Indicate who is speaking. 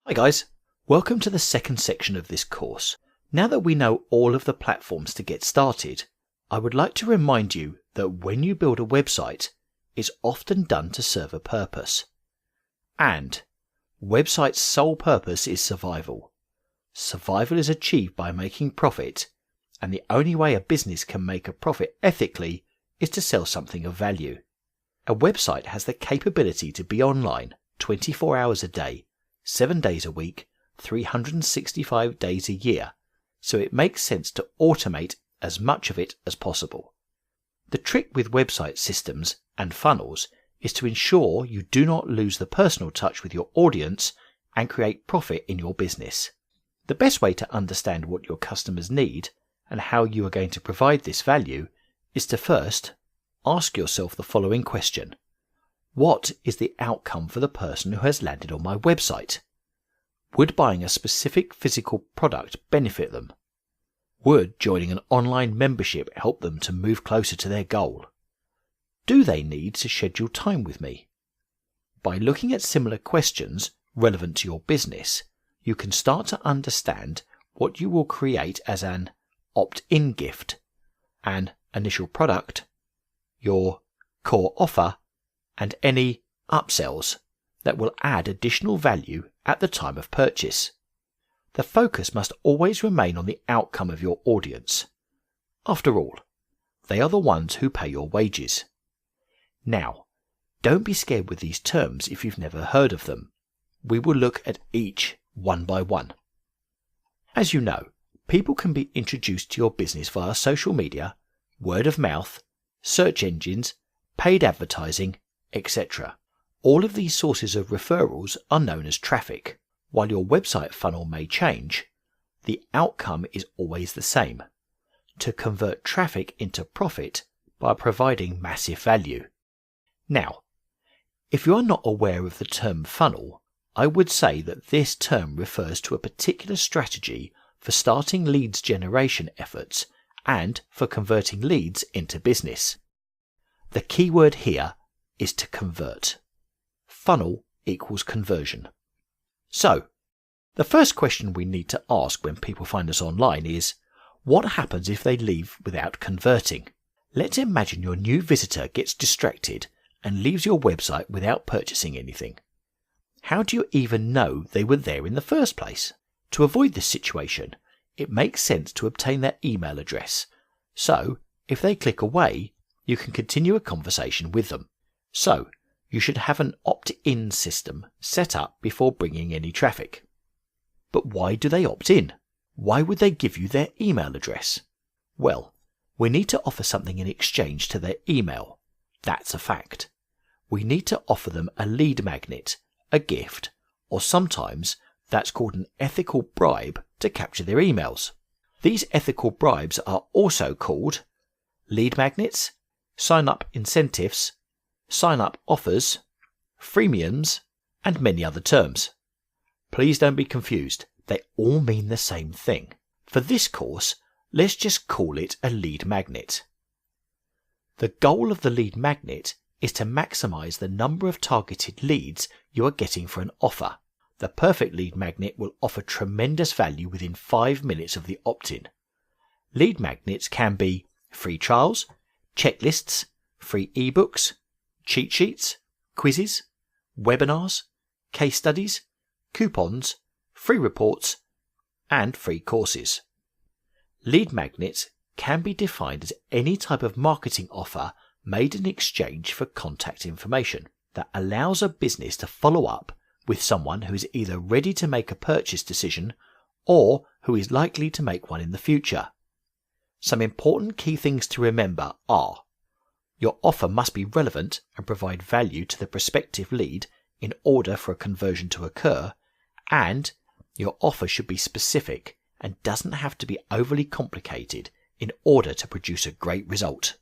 Speaker 1: Hi guys, welcome to the second section of this course. Now that we know all of the platforms to get started, I would like to remind you that when you build a website, it's often done to serve a purpose. And websites' sole purpose is survival. Survival is achieved by making profit, and the only way a business can make a profit ethically is to sell something of value. A website has the capability to be online 24 hours a day, 7 days a week, 365 days a year, so it makes sense to automate as much of it as possible. The trick with website systems and funnels is to ensure you do not lose the personal touch with your audience and create profit in your business. The best way to understand what your customers need and how you are going to provide this value is to first ask yourself the following question. What is the outcome for the person who has landed on my website? Would buying a specific physical product benefit them? Would joining an online membership help them to move closer to their goal? Do they need to schedule time with me? By looking at similar questions relevant to your business, you can start to understand what you will create as an opt-in gift, an initial product, your core offer, and any upsells that will add additional value at the time of purchase. The focus must always remain on the outcome of your audience. After all, they are the ones who pay your wages. Now, don't be scared with these terms if you've never heard of them. We will look at each one by one. As you know, people can be introduced to your business via social media, word of mouth, search engines, paid advertising, etc. All of these sources of referrals are known as traffic. While your website funnel may change, the outcome is always the same: to convert traffic into profit by providing massive value. Now, if you are not aware of the term funnel, I would say that this term refers to a particular strategy for starting leads generation efforts and for converting leads into business. The key word here is to convert. Funnel equals conversion. So, the first question we need to ask when people find us online is, what happens if they leave without converting? Let's imagine your new visitor gets distracted and leaves your website without purchasing anything. How do you even know they were there in the first place? To avoid this situation, it makes sense to obtain their email address. So, if they click away, you can continue a conversation with them. So, you should have an opt-in system set up before bringing any traffic. But why do they opt in? Why would they give you their email address? Well, we need to offer something in exchange to their email. That's a fact. We need to offer them a lead magnet, a gift, or sometimes that's called an ethical bribe to capture their emails. These ethical bribes are also called lead magnets, sign-up incentives, sign-up offers, freemiums, and many other terms. Please don't be confused, they all mean the same thing. For this course, let's just call it a lead magnet. The goal of the lead magnet is to maximize the number of targeted leads you are getting for an offer. The perfect lead magnet will offer tremendous value within 5 minutes of the opt-in. Lead magnets can be free trials, checklists, free ebooks, cheat sheets, quizzes, webinars, case studies, coupons, free reports, and free courses. Lead magnets can be defined as any type of marketing offer made in exchange for contact information that allows a business to follow up with someone who is either ready to make a purchase decision or who is likely to make one in the future. Some important key things to remember are: your offer must be relevant and provide value to the prospective lead in order for a conversion to occur, and your offer should be specific and doesn't have to be overly complicated in order to produce a great result.